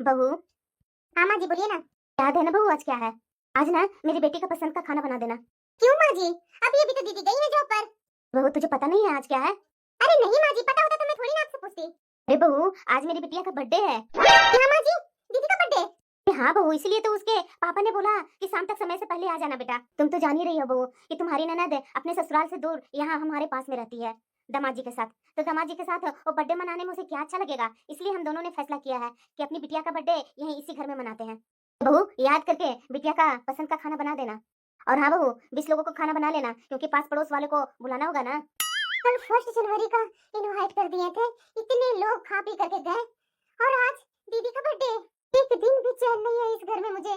बहू। हाँ माँ जी बोलिए ना। याद है ना बहू, आज क्या है? आज ना मेरी बेटी का पसंद का खाना बना देना। क्यों माँ जी, अभी अभी तो दीदी गई है जॉब पर। बहू तुझे पता नहीं है आज क्या है? अरे नहीं माँ जी, पता होता तो मैं थोड़ी ना आपसे पूछती। अरे बहू, आज मेरी बिटिया का बर्थडे है। क्या माँ जी, दीदी का बर्थडे? हाँ बहू, इसलिए तो उसके पापा ने बोला कि शाम तक समय से पहले आ जाना बेटा। तुम तो जान ही रही हो बहू कि तुम्हारी ननद अपने ससुराल से दूर यहाँ हमारे पास में रहती है दामाद जी के साथ। तो दामाद जी के साथ वो बर्थडे मनाने में उसे क्या अच्छा लगेगा, इसलिए हम दोनों ने फैसला किया है कि अपनी बिटिया का बर्थडे यहीं इसी घर में मनाते हैं। तो बहू याद करके बिटिया का पसंद का खाना बना देना। और हाँ बहू, 20 लोगों को खाना बना लेना, क्योंकि पास पड़ोस वाले को बुलाना होगा ना। कल 1 जनवरी का इनवाइट कर दिए थे, इतने लोग खा पी करके गए, और आज दीदी का बर्थडे। एक दिन भी चैन नहीं है इस घर में मुझे।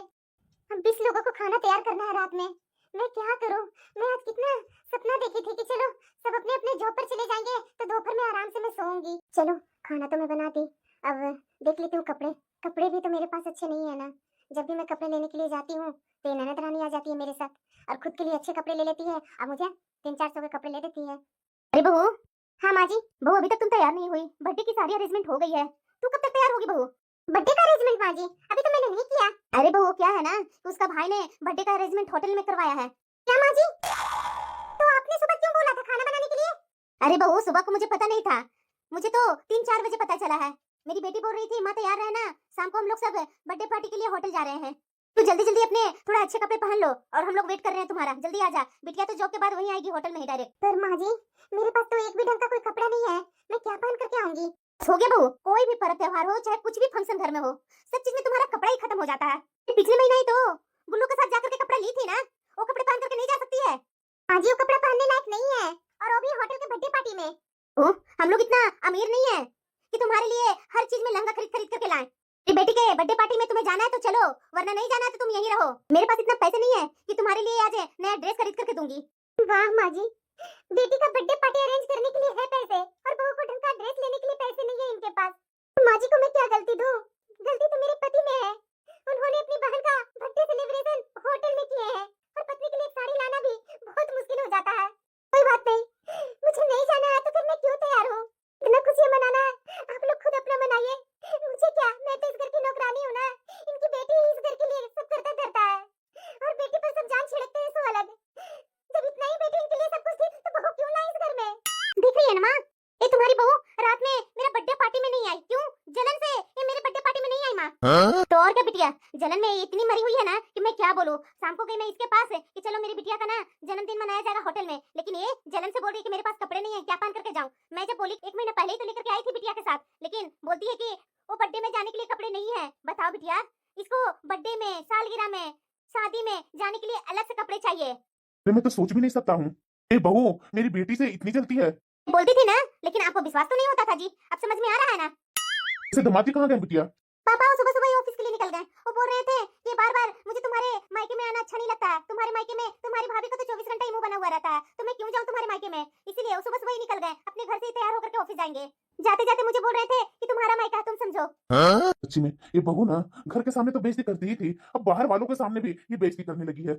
हम 20 लोगों को खाना तैयार करना है रात में। मैं क्या करूं? मैं आज कितना सपना देखी थी कि चलो सब अपने अपने जॉब पर चले जाएंगे तो दोपहर में आराम से मैं सोऊंगी। चलो खाना तो मैं बना दी, अब देख लेती हूँ कपड़े। कपड़े भी तो मेरे पास अच्छे नहीं है ना। जब भी मैं कपड़े लेने के लिए जाती हूँ तो ननद रानी आ जाती है मेरे साथ और खुद के लिए अच्छे कपड़े ले लेती है, अब मुझे 300-400 के कपड़े ले देती है। अरे बहू। हाँ माँ जी। बहू अभी तक तुम तैयार नहीं हुई, बर्थडे की सारी अरेंजमेंट हो गई है, तू कब तक तैयार होगी बहू? बर्थडे का अरेंजमेंट माँ जी अभी तो मैंने नहीं किया। अरे बहू क्या है ना, उसका भाई ने बर्थडे का अरेंजमेंट होटल में करवाया है। क्या माँ जी? तो आपने सुबह क्यों बोला था खाना बनाने के लिए? अरे बहू सुबह को मुझे पता नहीं था, मुझे तो 3-4 बजे पता चला है। मेरी बेटी बोल रही थी माँ तैयार रहना, शाम को हम लोग सब बर्थडे पार्टी के लिए होटल जा रहे हैं। तू जल्दी जल्दी अपने थोड़ा अच्छे कपड़े पहन लो, और हम लोग वेट कर रहे हैं तुम्हारा, जल्दी आ जा। बिटिया तो जॉब के बाद वहीं आएगी होटल में ही डायरेक्ट। पर माँ जी मेरे पास तो एक भी ढंग का कोई कपड़ा नहीं है, मैं क्या पहन करके आऊंगी? हो गया बहू, कोई भी पर्व त्योहार हो चाहे कुछ भी फंक्शन घर में हो, सब चीज में तुम्हारा कपड़ा ही खत्म हो जाता है। पिछले महीना ही तो गुल्लू के साथ जाकर के कपड़ा ली थी ना, वो कपड़े पहन करके नहीं जा सकती है। माँ जी वो कपड़ा पहनने लायक नहीं है, और वो भी होटल के बर्थडे पार्टी में। हम लोग इतना अमीर नहीं है कि तुम्हारे लिए हर चीज में लहंगा खरीद खरीद करके लाएं। तेरी बेटी के बर्थडे पार्टी में तुम्हें जाना है तो चलो, वरना नहीं जाना है तो तुम यहीं रहो। मेरे पास इतना पैसे नहीं है कि तुम्हारे लिए आज नया ड्रेस खरीद करके दूंगी। वाह माँ जी, बेटी का बर्थडे पार्टी अरेंज करने के लिए है पैसे, और बहू को ढंग का ड्रेस लेने के लिए पैसे नहीं है इनके पास। माँ जी को मैं क्या गलती दूं? गलती तो मेरे पति में है, उन्होंने अपनी बहन का बर्थडे सेलिब्रेशन होटल में किए हैं, और पत्नी के लिए साड़ी लाना भी बहुत मुश्किल हो जाता है। कोई बात नहीं, मुझे नहीं जाना है तो फिर मैं क्यों तैयार हूँ? इतना खुशियाँ मनाना है आप लोग खुद अपना मनाइए, मुझे क्या, मैं तो इस घर की नौकरानी हूँ ना। इनकी बेटी ही इस घर के लिए सब करता धरता है, और बेटी पर सब जान छिड़कते हैं सो अलग। जब इतना ही बेटी इनके लिए सब कुछ थी तो बहू क्यों लाई इस घर में? दिख रही है ना माँ, ये तुम्हारी बहू रात में मेरे बर्थडे पार्टी में नहीं आई, क्यों? जलन से ये मेरे बर्थडे पार्टी में नहीं आई माँ। तो और क्या बिटिया, जलन में इतनी मरी हुई है ना कि मैं क्या बोलूं। शाम को गई मैं इसके पास कि चलो मेरी बिटिया का ना जन्मदिन मनाया जाएगा होटल में, लेकिन ये जलन से बोल रही है कि मेरे पास कपड़े नहीं है, क्या पहन करके जाऊं। मैं जब बोली 1 महीना पहले ही तो लेकर के आई थी बिटिया के साथ, लेकिन बोलती है कि वो बर्थडे में जाने के लिए कपड़े नहीं है। बताओ बिटिया, इसको बर्थडे में, सालगिरह में, शादी में जाने के लिए अलग से कपड़े चाहिए। मैं तो सोच भी नहीं सकता हूँ, ये बहू मेरी बेटी से इतनी जलती है। बोलती थी ना, लेकिन आपको विश्वास तो नहीं होता था जी, अब समझ में आ रहा है ना। इसे दामाद जी कहाँ गए बिटिया? पापा सुबह सुबह ही ऑफिस के लिए निकल गए, वो बोल रहे थे कि बार बार मुझे तुम्हारे मायके में आना अच्छा नहीं लगता है, तुम्हारे मायके में तुम्हारी भाभी का तो 24 घंटा ही मुंह बना हुआ रहता है, तो मैं क्यों जाऊं तुम्हारे मायके में, इसीलिए वो सुबह सुबह ही निकल गए, अपने घर से ही तैयार होकर के ऑफिस जाएंगे। जाते जाते मुझे बोल रहे थे कि तुम्हारा मायका तुम समझो। सच्ची में ये बहू ना घर के सामने तो बेइज्जती करती ही थी, अब बाहर वालों के सामने भी ये बेइज्जती करने लगी है।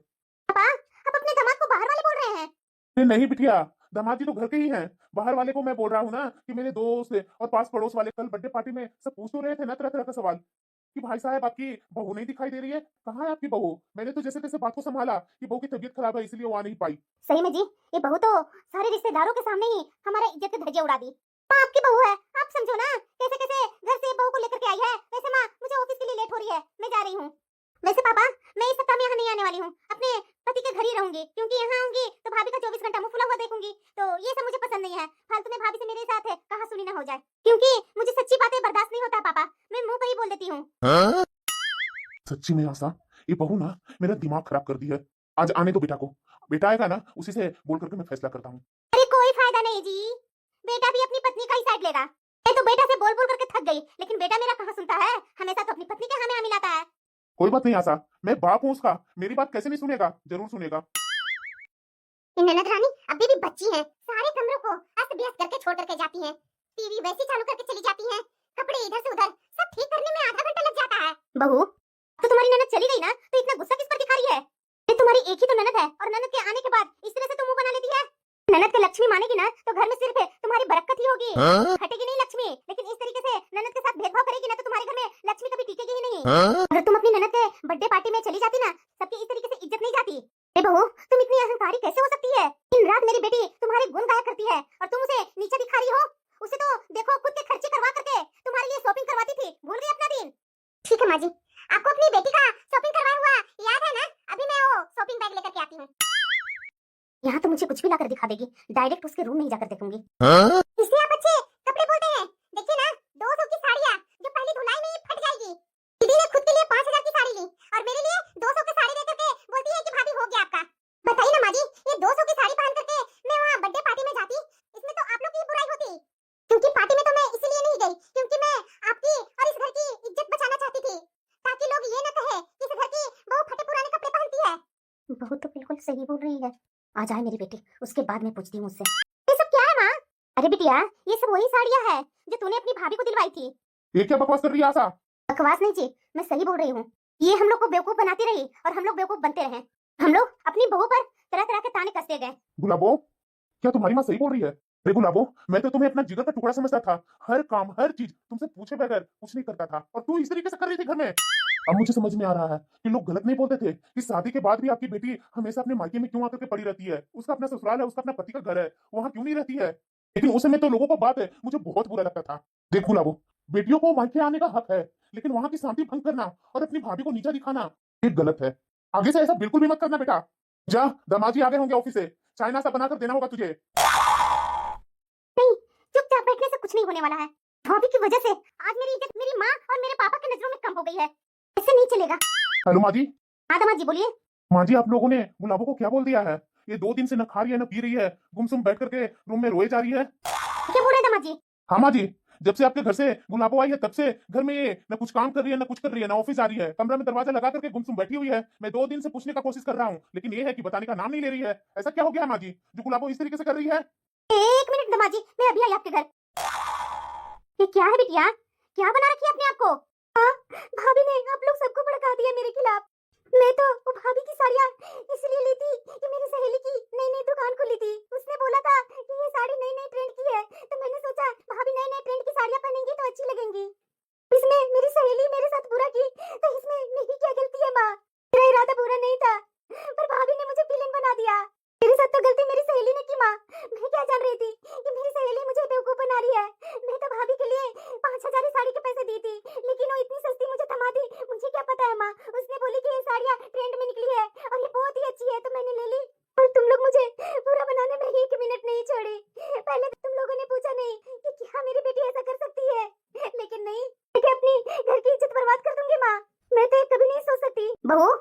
पापा अब अपने दामाद को बाहर वाले बोल रहे हैं? नहीं बिटिया, दामाद जी तो घर के ही हैं। बाहर वाले को मैं बोल रहा हूँ ना कि मेरे दोस्त और पास पड़ोस वाले कल बर्थडे पार्टी में सब पूछ तो रहे थे ना तरह तरह का सवाल कि भाई साहब आपकी बहू नहीं दिखाई दे रही है, कहाँ है आपकी बहू? मैंने तो जैसे तैसे बात को संभाला कि बहू की तबीयत खराब है इसलिए वो आ नहीं पाई। सही में जी, ये बहू तो सारे रिश्तेदारों के सामने ही हमारा इज्जत के धज्जे उड़ा दी। माँ आपकी बहू है, आप समझो ना, कैसे कैसे घर से बहू को लेकर के आई है। वैसे माँ मुझे ऑफिस के लिए लेट हो रही है, मैं जा रही हूँ। वैसे पापा मैं इस सप्ताह में यहाँ नहीं आने वाली हूँ, अपने पति के घर ही रहूंगी, क्योंकि यहाँ आऊंगी तो भाभी का 24 घंटा मुंह फुला हुआ देखूंगी, तो ये सब मुझे पसंद नहीं है। फालतू में भाभी से मेरे साथ कहा सुनी ना हो जाए, क्योंकि मुझे सच्ची बातें बर्दाश्त नहीं होता पापा, मैं मुंह पर ही बोल देती हूँ। सच्ची में आशा, ये बहू ना मेरा दिमाग खराब कर दी है। आज आने दो बेटा को, बेटा आएगा ना उसी से बोल करके मैं फैसला करता हूँ। अरे कोई फायदा नहीं जी, बेटा भी अपनी पत्नी का ही साइड लेगा। मैं तो बेटा से बोल बोल करके थक गई, लेकिन बेटा मेरा कहाँ सुनता है, हमेशा तो अपनी पत्नी के हमें मिलाता है। कोई बात नहीं आशा, मैं बाप हूँ उसका, मेरी बात कैसे नहीं सुनेगा, जरूर सुनेगा। ननद रानी अभी भी बच्ची है, सारे कमरों को अस्त व्यस्त करके छोड़ करके जाती है, टीवी वैसे चालू करके चली जाती है, कपड़े इधर से उधर सब ठीक करने में आधा घंटा लग जाता है। बहू तो तुम्हारी ननद चली गई ना, तो इतना गुस्सा किस पर दिखा रही है? ये तुम्हारी एक ही तो ननद है, और ननद के आने के बाद इस तरह से तुम मुंह बना लेती है। ननद के लक्ष्मी मानेगी ना तो घर में सिर्फ तुम्हारी बरकत ही होगी, हटेगी नहीं लक्ष्मी। लेकिन इस तरीके से ननद के साथ भेदभाव करेगी ना तो तुम्हारे घर में लक्ष्मी कभी टिकेगी ही नहीं। अगर तुम अपनी ननद के बर्थडे पार्टी में चली जाती ना, सबकी इस तरीके से इज्जत नहीं जाती। अरे बहू, तुम इतनी अहंकारी कैसे हो सकती है? दिन रात मेरी बेटी तुम्हारे गुण गाया करती है और तुम उसे नीचे दिखा रही हो। उसे तो देखो खुद के खर्चे करवा करके तुम्हारे लिए शॉपिंग करवाती थी, भूल गई अपना दिन? ठीक है माँ जी, आपको अपनी बेटी का शॉपिंग करवाया हुआ याद है ना? अभी मैं वो शॉपिंग बैग लेकर के आती हूँ। यहाँ तो मुझे कुछ भी लाकर दिखा देगी, डायरेक्ट उसके रूम में ही जाकर देखूंगी। इसलिए आप अच्छे कपड़े बोलते हैं। देखिए ना, 200 की साड़ियाँ जो पहली धुलाई में ही फट जाएगी। दीदी ने खुद के लिए 5000 की साड़ी ली और मेरे लिए 200 की साड़ी देकर के बोलती है कि भाभी हो गया आपका। बताइए ना माँ जी, ये 200 की साड़ी पहन करके मैं वहाँ बर्थडे पार्टी में जाती, इसमें तो आप लोग की बुराई होती। क्योंकि पार्टी में तो मैं इसीलिए नहीं गई क्योंकि मैं आपकी और इस घर की इज्जत बचाना चाहती थी, ताकि लोग ये न कहे कि इस घर की बहू फटे पुराने कपड़े पहनती है। बहू तो बिल्कुल सही बोल रही है। आ जाए मेरी बेटी, उसके बाद मैं पूछती हूँ उससे। ये सब क्या है माँ? अरे बिटिया, ये सब वही साड़ियाँ है जो तूने अपनी भाभी को दिलवाई थी। ये क्या बकवास कर रही है आशा? बकवास नहीं जी, मैं सही बोल रही हूँ। ये हम लोग को बेवकूफ बनाती रही और हम लोग बेवकूफ बनते रहे। हम लोग अपनी बहू पर तरह तरह के ताने कसते गए। गुलाबो, क्या तुम्हारी माँ सही बोल रही है? अरे गुलाबो, मैं तो तुम्हें अपना जिगर का टुकड़ा समझता था। हर काम हर चीज तुमसे पूछे बगैर कुछ नहीं करता था और तू इस तरीके से कर रही थी घर में। अब मुझे समझ में आ रहा है कि लोग गलत नहीं बोलते थे कि शादी के बाद भी आपकी बेटी हमेशा अपने मायके में क्यों आकर के पड़ी रहती है। उसका अपना ससुराल है, उसका अपना पति का घर है, वहाँ क्यों नहीं रहती है? लेकिन उस समय तो लोगों को बात है, मुझे बहुत बुरा लगता था। देख गुलाबो, बेटियों को मायके आने का हक है, लेकिन वहाँ की शांति भंग करना और अपनी भाभी को नीचा दिखाना ये गलत है। आगे से ऐसा बिल्कुल भी मत करना बेटा। जा, दामाजी आ गए होंगे ऑफिस से, चाय नाश्ता बनाकर देना होगा तुझे। नहीं, चुपचाप बैठने से कुछ नहीं होने वाला है। भाभी की वजह से आज मेरी इज्जत मेरी माँ और मेरे पापा की नजरों में कम हो गई है। ऐसे नहीं चलेगा। हेलो माँ जी। हाँ दामाद जी बोलिए। माँ जी, आप लोगों ने गुलाबो को क्या बोल दिया है? ये 2 दिन से न खा रही है न पी रही है, गुमसुम बैठ करके रूम में रोए जा रही है। क्या बोल रहे हैं दामाद जी? हाँ माँ जी, जब से आपके घर से गुलाबो आई है तब से घर में ये न कुछ काम कर रही है न कुछ कर रही है, न ऑफिस आ रही है, कमरा में दरवाजा लगा करके गुमसुम बैठी हुई है। मैं 2 दिन से पूछने का कोशिश कर रहा हूँ, लेकिन ये है कि बताने का नाम नहीं ले रही है। ऐसा क्या हो गया है माँ जी जो गुलाबो इस तरीके से कर रही है? एक मिनट दामाद जी, मैं अभी आई आपके घर। ये क्या है बिटिया? क्या बना रखी है अपने आप को? हाँ, भाभी ने आप लोग सबको भड़का दिया मेरे खिलाफ। मैं तो वो भाभी की साड़ियाँ इसलिए ली थी कि मेरी सहेली की नई नई दुकान खुली थी। उसने बोला था कि ये साड़ी नई नई ट्रेंड की है, तो मैंने सोचा भाभी नई नई ट्रेंड की साड़ियाँ पहनेंगी तो अच्छी लगेंगी। इसमें मेरी सहेली मेरे साथ बुरा की, तो इसमें मेरी क्या गलती है माँ? मेरा इरादा बुरा नहीं था, पर भाभी ने मुझे विलेन बना दिया। मेरे साथ तो गलती मेरी सहेली ने की माँ। मैं क्या जान रही थी कि मेरी सहेली मुझे बेवकूफ बना रही है। मैं तो भाभी के लिए 5000 की साड़ी के पैसे दी थी, लेकिन वो इतनी सस्ती मुझे थमा दी। मुझे क्या पता है माँ, उसने बोली कि ये साड़ियाँ ट्रेंड में निकली है और ये बहुत ही अच्छी है, तो मैंने ले ली। और तुम लोग मुझे पूरा बनाने में 1 मिनट नहीं छोड़ी। पहले तो तुम लोगों ने पूछा नहीं कि क्या मेरी बेटी ऐसा कर सकती है, लेकिन नहीं, मैं क्या अपनी घर की इज्जत बर्बाद कर दूंगी माँ? मैं तो कभी नहीं सोच सकती। बहू।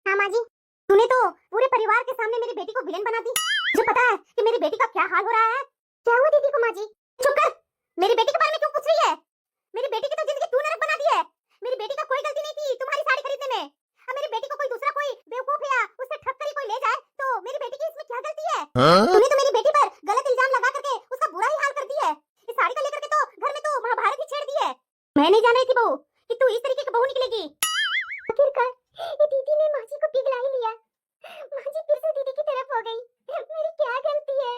हाँ माँ जी। तूने तो पूरे परिवार के सामने मेरी बेटी को विलेन बना दी। मुझे पता है कि मेरी बेटी का क्या हाल हो रहा है। क्या हुआ दीदी को माँ जी? चुप कर। मेरी बेटी के बारे में क्यों पूछ रही है? मेरी बेटी की तो जिंदगी तूने नरक बना दी है। मेरी बेटी का कोई गलती नहीं थी तुम्हारी साड़ी खरीदने में। अब मेरी बेटी को कोई दूसरा कोई बेवकूफ या उससे ठग कर कोई ले जाए तो मेरी बेटी की इसमें क्या गलती है? तूने तो मेरी बेटी पर गलत इल्जाम लगा करके उसका बुरा ही हाल कर दिया है। इस साड़ी को लेकर के तो घर में तो महाभारत ही छेड़ दी है। मैं नहीं जान रही थी बहू कि तू इस तरीके की बहू निकलेगी। आखिरकार ये दीदी ने माँ जी को पिघला ही लिया। माँ जी फिर से दीदी की तरफ हो गई। मेरी क्या गलती है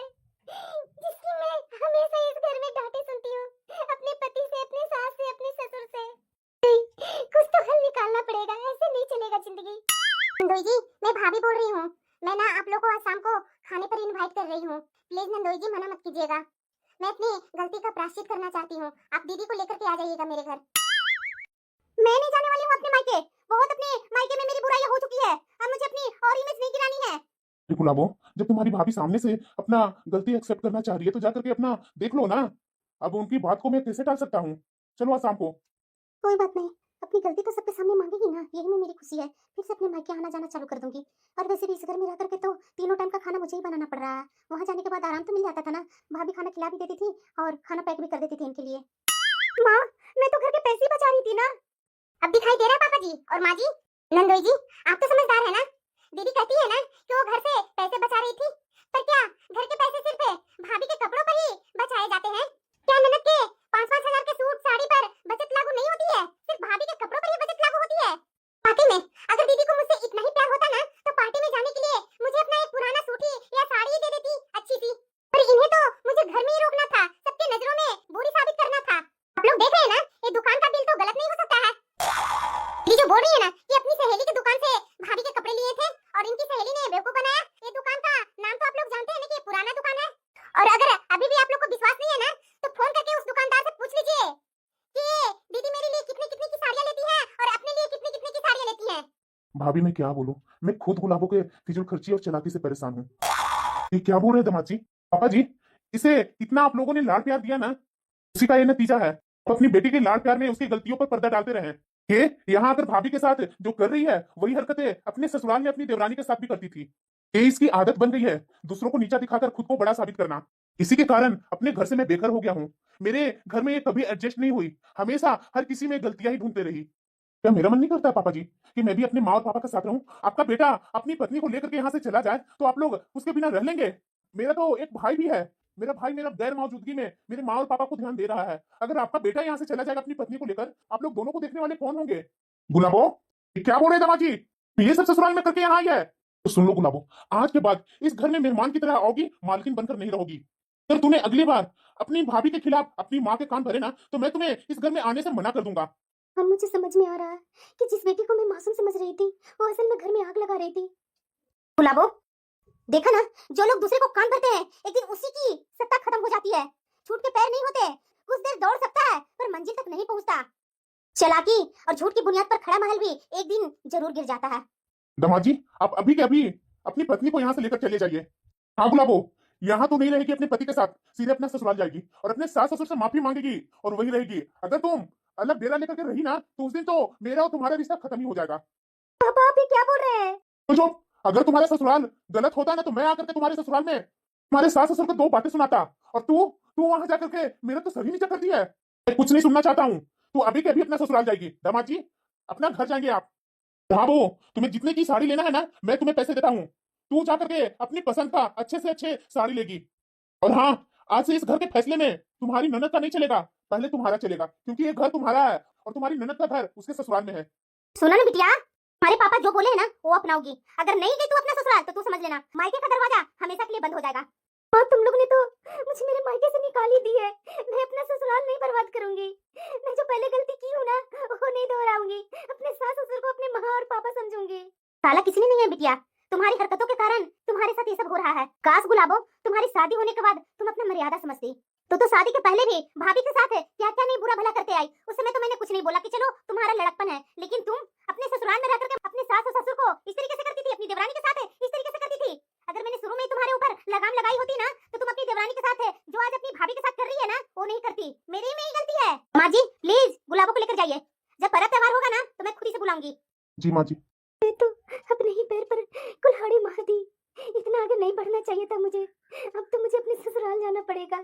जिसकी मैं हमेशा इस घर में डांटे सुनती हूँ, अपने पति से, अपने सास से, अपने ससुर से। नहीं, कुछ तो हल निकालना पड़ेगा, ऐसे नहीं चलेगा जिंदगी। नंदोई जी, मैं भाभी बोल रही हूँ। मैं ना आप लोगों को आज शाम को खाने पर इनवाइट कर रही हूँ। प्लीज नंदोई जी मना मत कीजिएगा। मैं अपनी गलती का प्रायश्चित करना चाहती हूँ। आप दीदी को लेकर के आ जाइएगा मेरे घर। मैं नहीं जाने वाली हूँ अपने मायके। बहुत अपने मायके में मेरी बुराई हो चुकी है। अब मुझे अपनी और इमेज नहीं गिरानी है। गुलाबो, जब तुम्हारी भाभी सामने से अपना गलती एक्सेप्ट करना चाह रही है तो जाकर के अपना देख लो ना। अब उनकी बात को मैं कैसे टाल सकता हूँ? चलो आज शाम को। कोई बात नहीं, अपनी गलती तो सबके सामने मांगेगी ना, यही में मेरी खुशी है। फिर से अपने मायके आना जाना चालू कर दूंगी। और वैसे भी इस घर में रह करके तो तीनों टाइम का खाना मुझे ही बनाना पड़ रहा है। वहाँ जाने के बाद आराम तो मिल जाता था ना, भाभी खाना खिला भी देती थी और खाना पैक भी कर देती थी इनके लिए। माँ, मैं तो घर के पैसे ही बचा रही थी ना। अब दिखाई दे रहा है पापा जी और माँ जी। नंदोई जी, आप तो समझदार है ना। दीदी कहती है ना कि वो घर से पैसे बचा रही थी, पर क्या घर के पैसे सिर्फ भाभी के कपड़ों पर ही बचाए जाते हैं? क्या ननद के 5-5 हजार के सूट साड़ी पर बचत लागू नहीं होती है? सिर्फ भाभी के कपड़ों पर ही बचत लागू होती है। वाकई में अगर दीदी को मुझसे इतना ही प्यार होता ना तो पार्टी में जाने के लिए मुझे अपना एक पुराना सूट ही या साड़ी ही दे देती, अच्छी सी। पर इन्हें तो मुझे घर में ही रोकना था, सबके नजरों में बुरी साबित करना था। आप लोग देख रहे हैं ना, ये दुकान का बिल तो गलत नहीं हो सकता है। बोल रही है ना कि अपनी सहेली की दुकान से भाभी के कपड़े लिए थे और इनकी सहेली ने बेवकूफ बनाया। ये दुकान का नाम तो आप लोग जानते हैं ना कि ये पुराना दुकान है। और अगर अभी भी आप लोग को विश्वास नहीं है ना तो फोन करके उस दुकानदार से पूछ लीजिए कि दीदी मेरे लिए कितनी कितनी की साड़ियां लेती है और अपने लिए कितनी कितनी की साड़ियां लेती है। भाभी मैं क्या बोलूं, मैं खुद गुलाबों के फिजूल खर्ची और चालाकी से परेशान हूँ। ये क्या बोल रहे हैं दामाद जी? पापा जी, इसे इतना आप लोगों ने लाड प्यार दिया ना, उसी का ये नतीजा है। तो अपनी बेटी के लाड प्यार में उसकी गलतियों पर पर्दा डालते रहे। ये यहाँ आकर भाभी के साथ जो कर रही है वही हरकतें अपने ससुराल में अपनी देवरानी के साथ भी करती थी। ये इसकी आदत बन गई है दूसरों को नीचा दिखाकर खुद को बड़ा साबित करना। इसी के कारण अपने घर से मैं बेघर हो गया हूँ। मेरे घर में ये कभी एडजस्ट नहीं हुई, हमेशा हर किसी में गलतियां ही ढूंढते रही। क्या मेरा मन नहीं करता पापा जी कि मैं भी अपने माँ और पापा के साथ रहूं? आपका बेटा अपनी पत्नी को लेकर के यहाँ से चला जाए तो आप लोग उसके बिना रह लेंगे? मेरा तो एक भाई भी है, मेरा भाई मेरा गैर मौजूदगी में मेरे माँ और पापा को ध्यान दे रहा है। अगर आपका बेटा यहाँ से चला जाएगा अपनी पत्नी को लेकर, आप लोग दोनों को देखने वाले कौन होंगे? गुलाबो, ये क्या बोल रहे हैं दामाद जी? ये सब ससुराल में करके यहाँ आई है? तो सुन लो गुलाबो, आज के बाद इस घर में मेहमान की तरह आओगी, मालकिन बनकर नहीं रहोगी। अगर तूने अगली बार अपनी भाभी के खिलाफ अपनी माँ के कान भरे ना तो मैं तुम्हें इस घर में आने से मना कर दूंगा। अब मुझे समझ में आ रहा है कि जिस बेटी को मैं मासूम समझ रही थी वो असल में घर में आग लगा रही थी। गुलाबो, देखा ना, जो लोग दूसरे को कान भरते हैं एक दिन उसी की सत्ता खत्म हो जाती है। छूट के पैर नहीं होते, कुछ देर दौड़ सकता है पर मंजिल तक नहीं पहुंचता। चालाकी और झूठ की बुनियाद पर खड़ा महल भी एक दिन जरूर गिर जाता है। दामाद जी, आप अभी के अभी अपनी पत्नी को यहाँ से लेकर चले जाइए। हाँ गुलाबो, यहाँ तो नहीं रहेगी अपने पति के साथ, सीधे अपना ससुराल जाएगी और अपने सास ससुर से माफी मांगेगी और वही रहेगी। अगर तुम अलग डेरा लेकर के रही ना तो उस दिन तो मेरा और तुम्हारा रिश्ता खत्म ही हो जाएगा। पापा आप ये क्या बोल रहे हैं? तो जो अगर तुम्हारा ससुराल गलत होता ना तो मैं आकर के तुम्हारे ससुराल में तुम्हारे सास ससुर को दो बातें सुनाता और तू तू वहां जाकर के मेरा तो सर ही नीचा कर दिया है। मैं कुछ नहीं सुनना चाहता हूँ। तू अभी के अभी अपना ससुराल जाएगी। दामाद जी, अपना घर जाएंगे आप। हाँ वो, तुम्हें जितने की साड़ी लेना है ना मैं तुम्हें पैसे देता हूँ। तू जाकर के अपनी पसंद का अच्छे से अच्छे साड़ी लेगी। और हाँ, आज से इस घर के फैसले में तुम्हारी ननद का नहीं चलेगा, पहले तुम्हारा चलेगा, क्योंकि ये घर तुम्हारा है और तुम्हारी ननद का घर उसके ससुराल में है। सुना ना बिटिया, हमारे पापा जो बोले है ना वो अपनाओगी। अगर नहीं गई तू अपना ससुराल तो तू समझ लेना मायके का दरवाजा हमेशा के लिए बंद हो जाएगा। और तुम लोग ने तो मुझे मेरे मायके से निकाल ही दी है। मैं अपना ससुराल नहीं बर्बाद करूंगी। मैं जो पहले गलती की हूँ ना वो नहीं दोहराऊंगी। अपने सास ससुर को अपने माँ और पापा समझूंगी। साला किसी ने नहीं है बिटिया, तुम्हारी हरकतों के कारण तुम्हारे साथ ये सब हो रहा है। काश गुलाबो, तुम्हारी शादी होने के बाद तुम अपना मर्यादा समझती। तो शादी के पहले भी भाभी के साथ क्या क्या नहीं बुरा भला करते आई। उस समय तो मैंने कुछ नहीं बोला कि चलो तुम्हारा लड़कपन है, लेकिन तुम अपने ससुराल में रहकर के अपने सास और ससुर को इस तरीके से करती थी, अपनी देवरानी के साथ इस तरीके से करती थी। अगर मैंने शुरू में ही तुम्हारे ऊपर लगाम लगाई होती ना तो तुम अपनी देवरानी के साथ जो आज अपनी भाभी के साथ कर रही है ना वो नहीं करती। मेरी में ही गलती है। माँ जी प्लीज गुलाबो को लेकर जाइए, जब पर्व त्योहार होगा ना तो मैं खुद ही से बुलाऊंगी। जी माँ जी। तो अपने ही पैर पर कुल्हाड़ी मार दी। इतना आगे नहीं बढ़ना चाहिए था मुझे। अब तो मुझे अपने ससुराल जाना पड़ेगा।